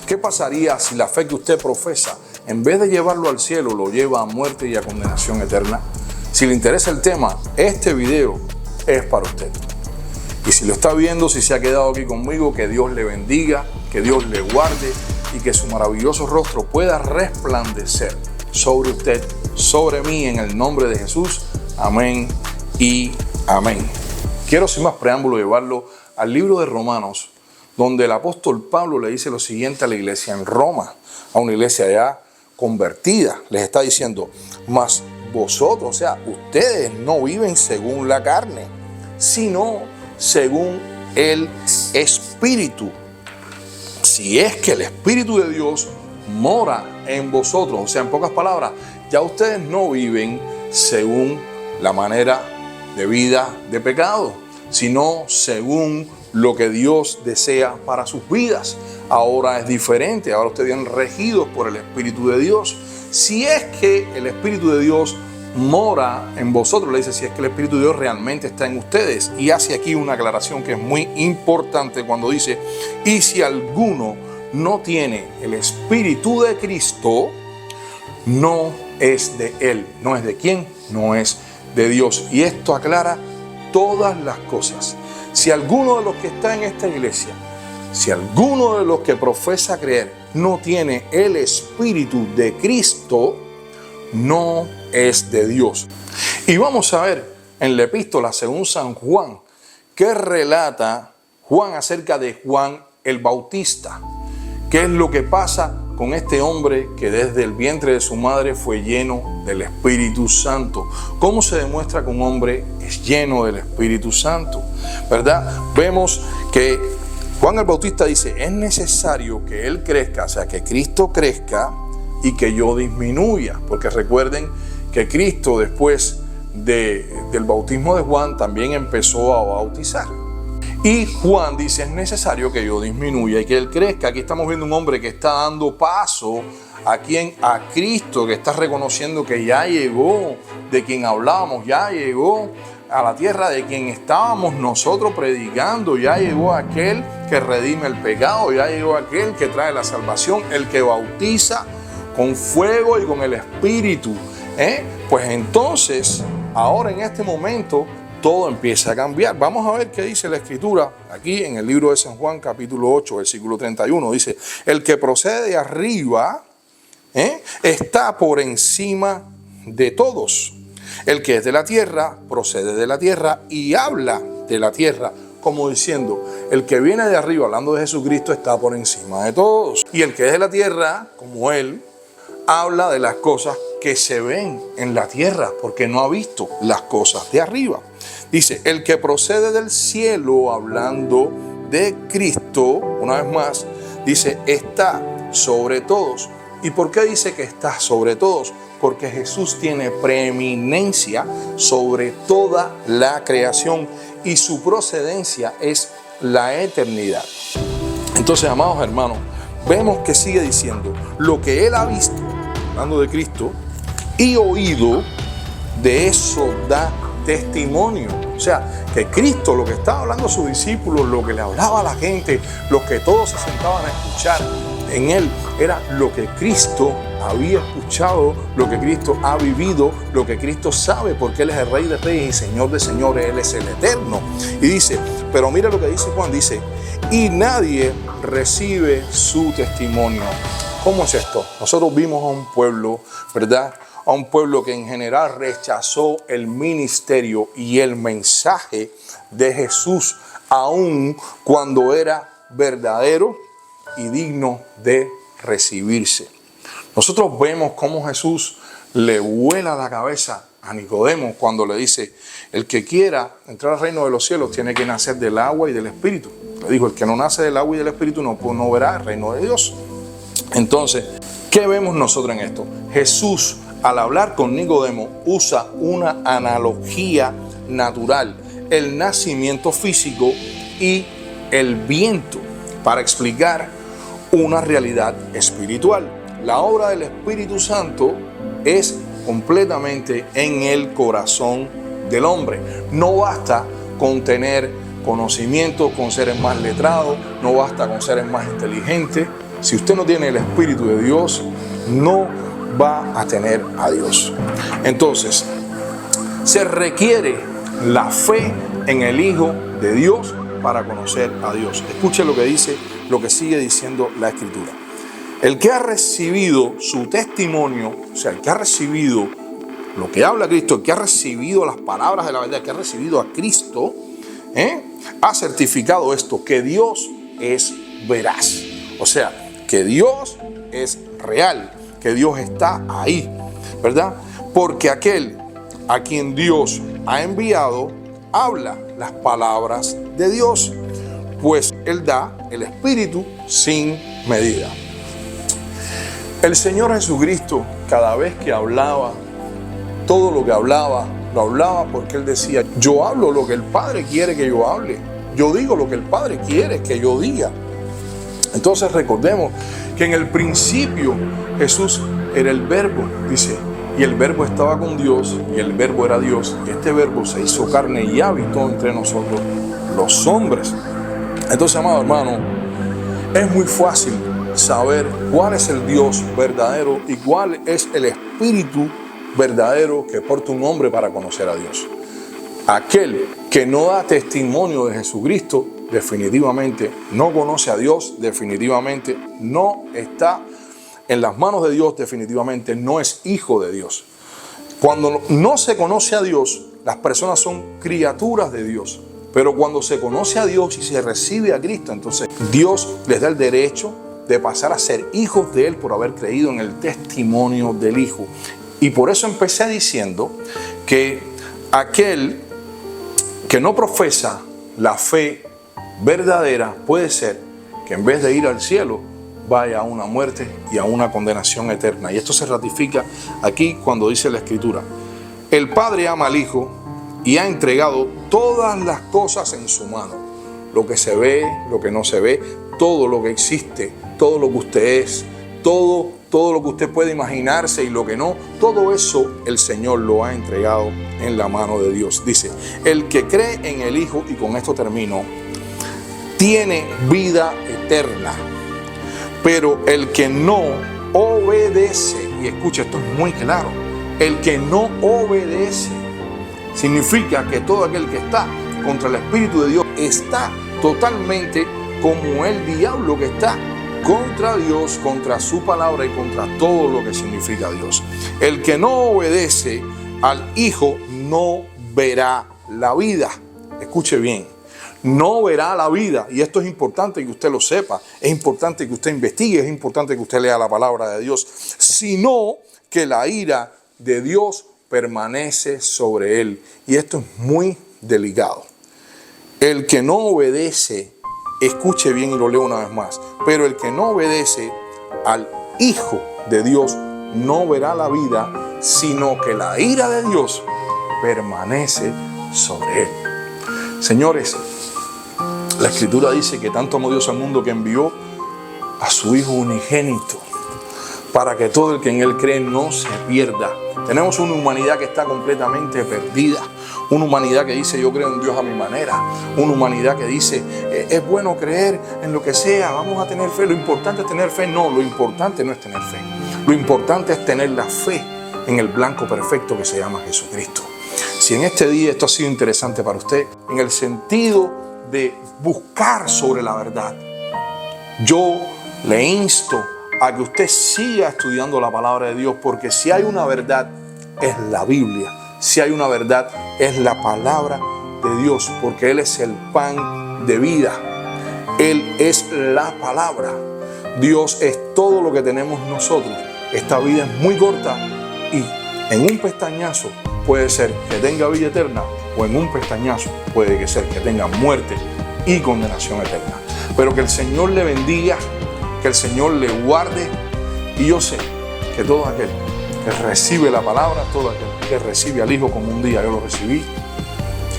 ¿Qué pasaría si la fe que usted profesa, en vez de llevarlo al cielo, lo lleva a muerte y a condenación eterna? Si le interesa el tema, este video es para usted. Y si lo está viendo, si se ha quedado aquí conmigo, que Dios le bendiga, que Dios le guarde y que su maravilloso rostro pueda resplandecer sobre usted, sobre mí, en el nombre de Jesús. Amén y amén. Quiero sin más preámbulo llevarlo al libro de Romanos, donde el apóstol Pablo le dice lo siguiente a la iglesia en Roma, a una iglesia ya convertida. Les está diciendo: mas vosotros, o sea, ustedes no viven según la carne, sino según el Espíritu. Si es que el Espíritu de Dios mora en vosotros, o sea, en pocas palabras, ya ustedes no viven según la manera de vida de pecado, sino según lo que Dios desea para sus vidas. Ahora es diferente, ahora ustedes vienen regidos por el Espíritu de Dios. Si es que el Espíritu de Dios mora en vosotros, le dice, si es que el Espíritu de Dios realmente está en ustedes. Y hace aquí una aclaración que es muy importante cuando dice: y si alguno no tiene el Espíritu de Cristo, no es de Él. ¿No es de quién? No es de Dios. Y esto aclara todas las cosas. Si alguno de los que está en esta iglesia, si alguno de los que profesa creer no tiene el Espíritu de Cristo, no es de Dios. Y vamos a ver en la epístola según San Juan, qué relata Juan acerca de Juan el Bautista. ¿Qué es lo que pasa con este hombre que desde el vientre de su madre fue lleno del Espíritu Santo? ¿Cómo se demuestra que un hombre es lleno del Espíritu Santo? ¿Verdad? Vemos que Juan el Bautista dice: es necesario que Él crezca, o sea, que Cristo crezca y que yo disminuya. Porque recuerden que Cristo, después del bautismo de Juan, también empezó a bautizar. Y Juan dice: es necesario que yo disminuya y que Él crezca. Aquí estamos viendo un hombre que está dando paso a Cristo, que está reconociendo que ya llegó, de quien hablábamos, ya llegó a la tierra, de quien estábamos nosotros predicando, ya llegó aquel que redime el pecado, ya llegó aquel que trae la salvación, el que bautiza con fuego y con el Espíritu. Pues entonces, ahora en este momento, todo empieza a cambiar. Vamos a ver qué dice la Escritura aquí en el libro de San Juan, capítulo 8, versículo 31. Dice: el que procede de arriba está por encima de todos. El que es de la tierra, procede de la tierra y habla de la tierra, como diciendo, el que viene de arriba, hablando de Jesucristo, está por encima de todos. Y el que es de la tierra, como Él, habla de las cosas que se ven en la tierra, porque no ha visto las cosas de arriba. Dice: el que procede del cielo, hablando de Cristo, una vez más, dice, está sobre todos. ¿Y por qué dice que está sobre todos? Porque Jesús tiene preeminencia sobre toda la creación y su procedencia es la eternidad. Entonces, amados hermanos, vemos que sigue diciendo: lo que Él ha visto, hablando de Cristo, y oído, de eso da testimonio. O sea, que Cristo, lo que estaba hablando a sus discípulos, lo que le hablaba a la gente, los que todos se sentaban a escuchar en Él, era lo que Cristo había escuchado, lo que Cristo ha vivido, lo que Cristo sabe, porque Él es el Rey de Reyes y Señor de Señores, Él es el Eterno. Y dice, pero mira lo que dice Juan, dice: y nadie recibe su testimonio. ¿Cómo es esto? Nosotros vimos a un pueblo, ¿verdad? A un pueblo que en general rechazó el ministerio y el mensaje de Jesús, aun cuando era verdadero y digno de recibirse. Nosotros vemos cómo Jesús le vuela la cabeza a Nicodemo cuando le dice: el que quiera entrar al reino de los cielos tiene que nacer del agua y del Espíritu. Le dijo: el que no nace del agua y del Espíritu no verá el reino de Dios. Entonces, ¿qué vemos nosotros en esto? Jesús, al hablar con Nicodemo, usa una analogía natural, el nacimiento físico y el viento, para explicar una realidad espiritual. La obra del Espíritu Santo es completamente en el corazón del hombre. No basta con tener conocimiento, con seres más letrados, no basta con seres más inteligentes. Si usted no tiene el Espíritu de Dios, no va a tener a Dios. Entonces, se requiere la fe en el Hijo de Dios para conocer a Dios. Escuche lo que dice, lo que sigue diciendo la Escritura. El que ha recibido su testimonio, o sea, el que ha recibido lo que habla Cristo, el que ha recibido las palabras de la verdad, el que ha recibido a Cristo, ha certificado esto, que Dios es veraz. O sea, que Dios es real, que Dios está ahí, ¿verdad? Porque aquel a quien Dios ha enviado habla las palabras de Dios, pues Él da el Espíritu sin medida. El Señor Jesucristo, cada vez que hablaba, todo lo que hablaba, lo hablaba porque Él decía: yo hablo lo que el Padre quiere que yo hable, yo digo lo que el Padre quiere que yo diga. Entonces recordemos que en el principio Jesús era el Verbo, dice, y el Verbo estaba con Dios, y el Verbo era Dios, y este Verbo se hizo carne y habitó entre nosotros los hombres. Entonces, amado hermano, es muy fácil saber cuál es el Dios verdadero y cuál es el Espíritu verdadero que porta un hombre para conocer a Dios. Aquel que no da testimonio de Jesucristo definitivamente no conoce a Dios, definitivamente no está en las manos de Dios, definitivamente no es hijo de Dios. Cuando no se conoce a Dios, las personas son criaturas de Dios. Pero cuando se conoce a Dios y se recibe a Cristo, entonces Dios les da el derecho de pasar a ser hijos de Él por haber creído en el testimonio del Hijo. Y por eso empecé diciendo que aquel que no profesa la fe verdadera puede ser que en vez de ir al cielo vaya a una muerte y a una condenación eterna. Y esto se ratifica aquí cuando dice la Escritura: el Padre ama al Hijo y ha entregado todas las cosas en su mano. Lo que se ve, lo que no se ve, todo lo que existe, todo lo que usted es, todo lo que usted puede imaginarse y lo que no, todo eso el Señor lo ha entregado en la mano de Dios. Dice: el que cree en el Hijo, y con esto termino, tiene vida eterna. Pero el que no obedece, y escucha, esto es muy claro, el que no obedece significa que todo aquel que está contra el Espíritu de Dios está totalmente como el diablo que está contra Dios, contra su palabra y contra todo lo que significa Dios. El que no obedece al Hijo no verá la vida. Escuche bien, no verá la vida. Y esto es importante que usted lo sepa, es importante que usted investigue, es importante que usted lea la palabra de Dios, sino que la ira de Dios permanece sobre él. Y esto es muy delicado. El que no obedece, escuche bien y lo leo una vez más, pero el que no obedece al Hijo de Dios no verá la vida, sino que la ira de Dios permanece sobre él. Señores, la Escritura dice que tanto amó Dios al mundo que envió a su Hijo unigénito para que todo el que en Él cree no se pierda. Tenemos una humanidad que está completamente perdida. Una humanidad que dice: yo creo en Dios a mi manera. Una humanidad que dice: es bueno creer en lo que sea, vamos a tener fe. Lo importante es tener fe. No, lo importante no es tener fe. Lo importante es tener la fe en el blanco perfecto que se llama Jesucristo. Si en este día esto ha sido interesante para usted, en el sentido de buscar sobre la verdad, yo le insto a que usted siga estudiando la palabra de Dios, porque si hay una verdad es la Biblia, si hay una verdad es la palabra de Dios, porque Él es el pan de vida, Él es la palabra, Dios es todo lo que tenemos nosotros. Esta vida es muy corta y en un pestañazo puede ser que tenga vida eterna, o en un pestañazo puede ser que tenga muerte y condenación eterna. Pero que el Señor le bendiga, que el Señor le guarde, y yo sé que todo aquel que recibe la palabra, todo aquel que recibe al Hijo como un día yo lo recibí,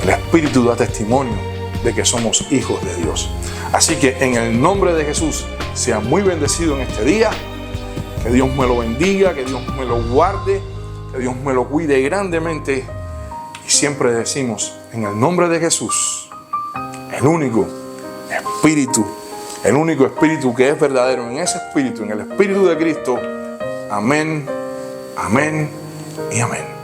el Espíritu da testimonio de que somos hijos de Dios. Así que en el nombre de Jesús, sea muy bendecido en este día, que Dios me lo bendiga, que Dios me lo guarde, que Dios me lo cuide grandemente, y siempre decimos: en el nombre de Jesús, el único Espíritu el único espíritu que es verdadero, en ese espíritu, en el espíritu de Cristo. Amén, amén y amén.